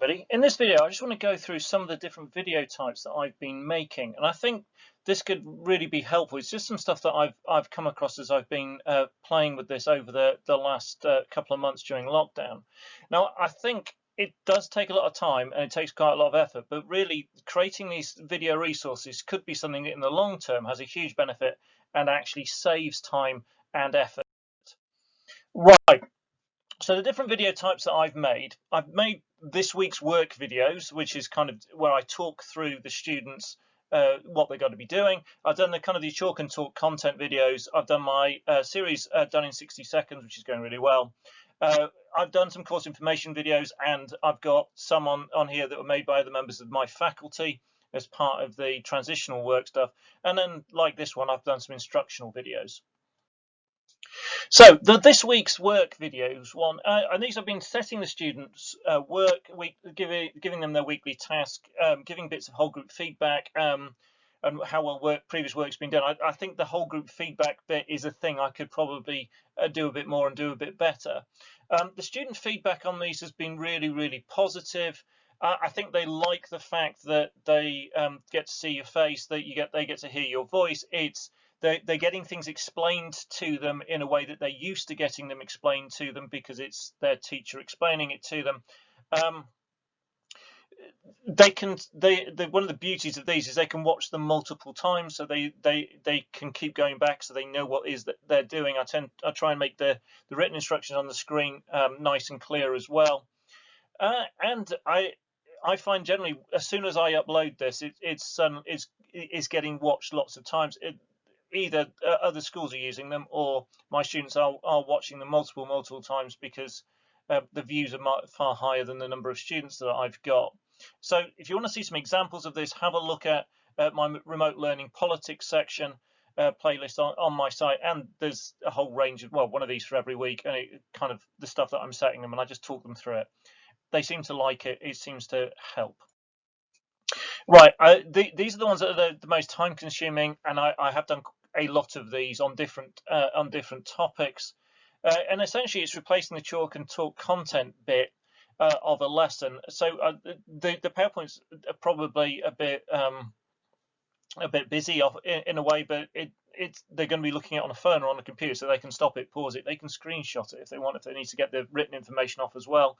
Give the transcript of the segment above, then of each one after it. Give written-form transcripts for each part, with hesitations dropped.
everybody. In this video I just want to go through some of the different video types that I've been making, and I think this could really be helpful. It's just some stuff that I've come across as I've been playing with this over the last couple of months during lockdown. Now I think it does take a lot of time and it takes quite a lot of effort, but really creating these video resources could be something that in the long term has a huge benefit and actually saves time and effort. Right. So the different video types that I've made this week's work videos, which is kind of where I talk through the students what they're going to be doing. I've done the kind of the chalk and talk content videos. I've done my series done in 60 seconds, which is going really well. I've done some course information videos, and I've got some on here that were made by the members of my faculty as part of the transitional work stuff. And then like this one, I've done some instructional videos. So this week's work videos one, and these have been setting the students work week, giving them their weekly task, giving bits of whole group feedback, and how well previous work's been done. I think the whole group feedback bit is a thing I could probably do a bit more and do a bit better. The student feedback on these has been really positive. I think they like the fact that they get to see your face, that they get to hear your voice. They're getting things explained to them in a way that they're used to getting them explained to them because it's their teacher explaining it to them. One of the beauties of these is they can watch them multiple times, so they can keep going back, so they know what is that they're doing. I try and make the written instructions on the screen nice and clear as well. And I find generally as soon as I upload this, it's getting watched lots of times. Either other schools are using them or my students are watching them multiple times because the views are far higher than the number of students that I've got. So if you want to see some examples of this, have a look at my remote learning politics section playlist on my site, and there's a whole range of, well, one of these for every week, and it kind of the stuff that I'm setting them, and I just talk them through it. They seem to like it. It seems to help. Right, these are the ones that are the most time consuming, and I have done a lot of these on different topics, and essentially it's replacing the chalk and talk content bit of a lesson. So the PowerPoints are probably a bit busy in a way, but they're going to be looking at it on a phone or on a computer, so they can stop it, pause it, they can screenshot it if they want, if they need to get the written information off as well.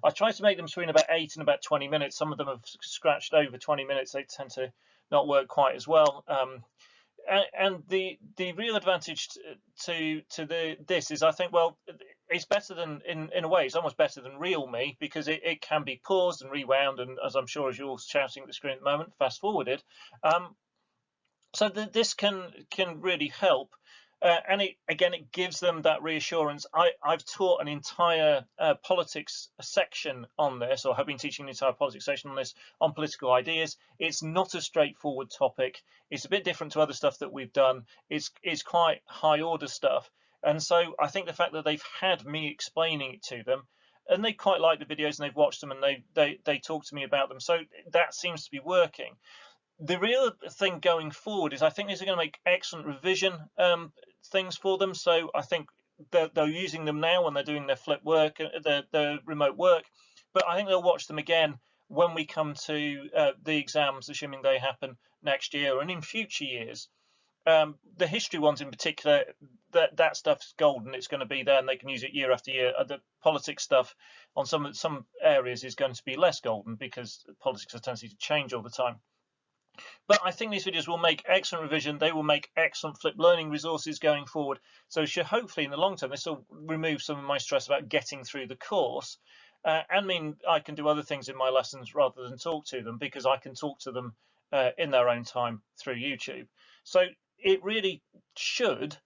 I try to make them between about 8 and about 20 minutes. Some of them have scratched over 20 minutes. They tend to not work quite as well. And the real advantage to this is, I think, well, it's better than, in a way, it's almost better than Real Me, because it can be paused and rewound, and as I'm sure as you're shouting at the screen at the moment, fast forwarded. So this can really help. And it gives them that reassurance. I've taught an entire politics section on this, or have been teaching an entire politics section on this, on political ideas. It's not a straightforward topic. It's a bit different to other stuff that we've done. It's quite high order stuff. And so I think the fact that they've had me explaining it to them, and they quite like the videos, and they've watched them, and they talk to me about them. So that seems to be working. The real thing going forward is I think these are going to make excellent revision things for them. So I think they're using them now when they're doing their flip work, their remote work, but I think they'll watch them again when we come to the exams, assuming they happen next year and in future years. The history ones in particular, that stuff's golden. It's going to be there and they can use it year after year. The politics stuff on some areas is going to be less golden because politics has a tendency to change all the time. But I think these videos will make excellent revision. They will make excellent flipped learning resources going forward. So hopefully in the long term, this will remove some of my stress about getting through the course. And mean I can do other things in my lessons rather than talk to them, because I can talk to them in their own time through YouTube. So it really should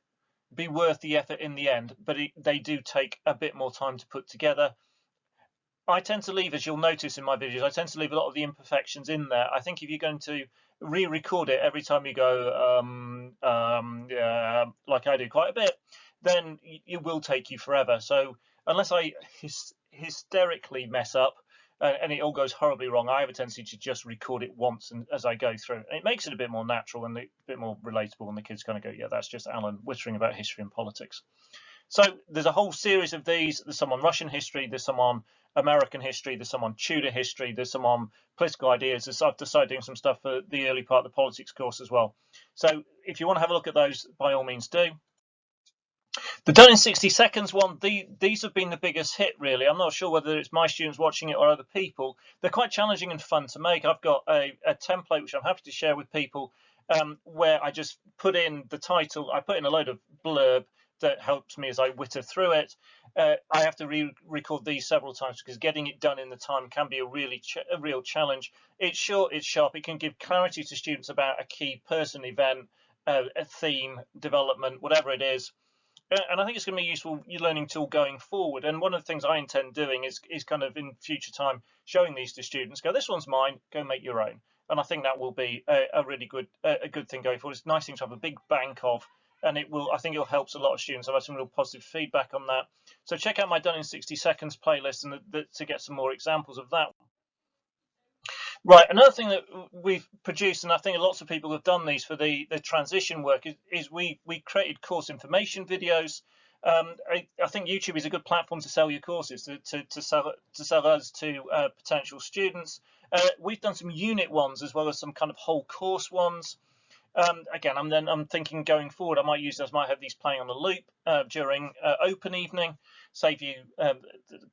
be worth the effort in the end, but they do take a bit more time to put together. I tend to leave, as you'll notice in my videos, I tend to leave a lot of the imperfections in there. I think if you're going to re-record it every time you go, yeah, like I do quite a bit, then it will take you forever. So unless I hysterically mess up and it all goes horribly wrong, I have a tendency to just record it once and as I go through. And it makes it a bit more natural and a bit more relatable, and the kids kind of go, yeah, that's just Alan whittering about history and politics. So there's a whole series of these. There's some on Russian history, there's some on American history, there's some on Tudor history, there's some on political ideas. I've decided doing some stuff for the early part of the politics course as well. So if you want to have a look at those, by all means do. The done in 60 seconds one, these have been the biggest hit, really. I'm not sure whether it's my students watching it or other people. They're quite challenging and fun to make. I've got a template which I'm happy to share with people, where I just put in the title. I put in a load of blurb that helps me as I witter through it. I have to re-record these several times because getting it done in the time can be a real challenge. It's short, it's sharp, it can give clarity to students about a key person, event, a theme, development, whatever it is. And I think it's going to be a useful learning tool going forward. And one of the things I intend doing is kind of in future time showing these to students. Go, this one's mine. Go make your own. And I think that will be a really good thing going forward. It's a nice thing to have a big bank of, and it will. I think it'll help a lot of students. I've had some real positive feedback on that. So check out my Done in 60 Seconds playlist and to get some more examples of that. Right, another thing that we've produced, and I think lots of people have done these for the transition work, is we created course information videos. I think YouTube is a good platform to sell your courses, to sell us to potential students. We've done some unit ones as well as some kind of whole course ones. Again, I'm thinking going forward, I might have these playing on a loop during open evening, save you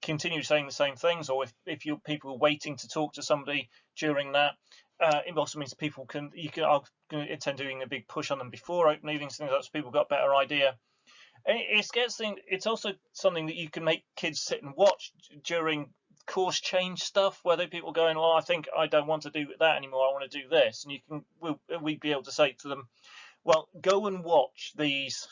continue saying the same things, or if people are waiting to talk to somebody during that. It also means people I'll intend doing a big push on them before open evenings, things like that, so people got a better idea. It's also something that you can make kids sit and watch during course change stuff, where people going, well, I think I don't want to do that anymore, I want to do this, and we'd be able to say to them, well, go and watch these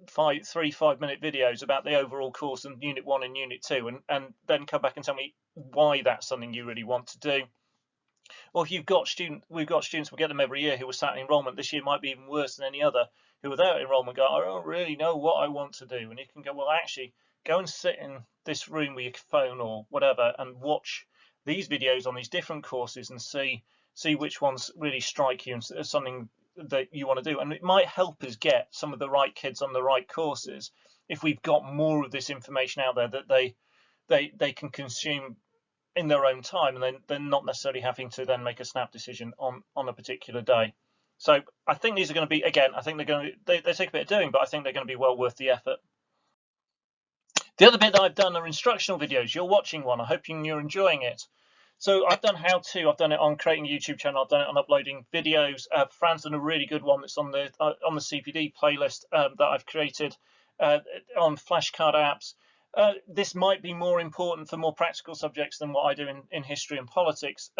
5-minute videos about the overall course in Unit 1 and Unit 2, and then come back and tell me why that's something you really want to do. Or if we've got students, we get them every year who are sat in enrolment. This year might be even worse than any other, who are there at enrolment go, I don't really know what I want to do. And you can go, well, actually, go and sit in this room with your phone or whatever and watch these videos on these different courses and see which ones really strike you as something that you want to do. And it might help us get some of the right kids on the right courses if we've got more of this information out there that they can consume in their own time, and then they're not necessarily having to then make a snap decision on a particular day. So I think these are going to be, again, I think they take a bit of doing, but I think they're going to be well worth the effort. The other bit that I've done are instructional videos. You're watching one. I hope you're enjoying it. So I've done how-to. I've done it on creating a YouTube channel. I've done it on uploading videos. Fran's done a really good one that's on the CPD playlist that I've created on flashcard apps. This might be more important for more practical subjects than what I do in history and politics.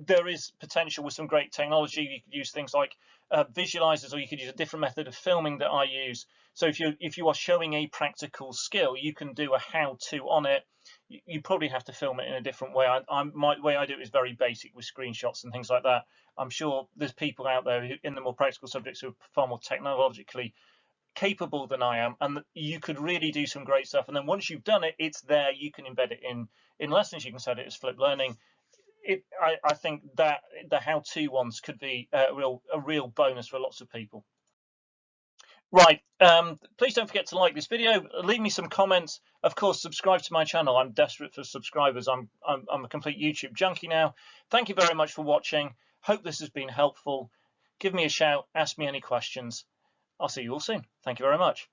There is potential with some great technology. You could use things like visualizers, or you could use a different method of filming that I use. So if you are showing a practical skill, you can do a how-to on it. You probably have to film it in a different way. My way I do it is very basic with screenshots and things like that. I'm sure there's people out there in the more practical subjects who are far more technologically capable than I am, and you could really do some great stuff. And then once you've done it, it's there. You can embed it in lessons. You can set it as flipped learning. I think that the how-to ones could be a real bonus for lots of people. Right, please don't forget to like this video, leave me some comments, of course subscribe to my channel. I'm desperate for subscribers. I'm a complete YouTube junkie now. Thank you very much for watching. Hope this has been helpful. Give me a shout, ask me any questions. I'll see you all soon. Thank you very much.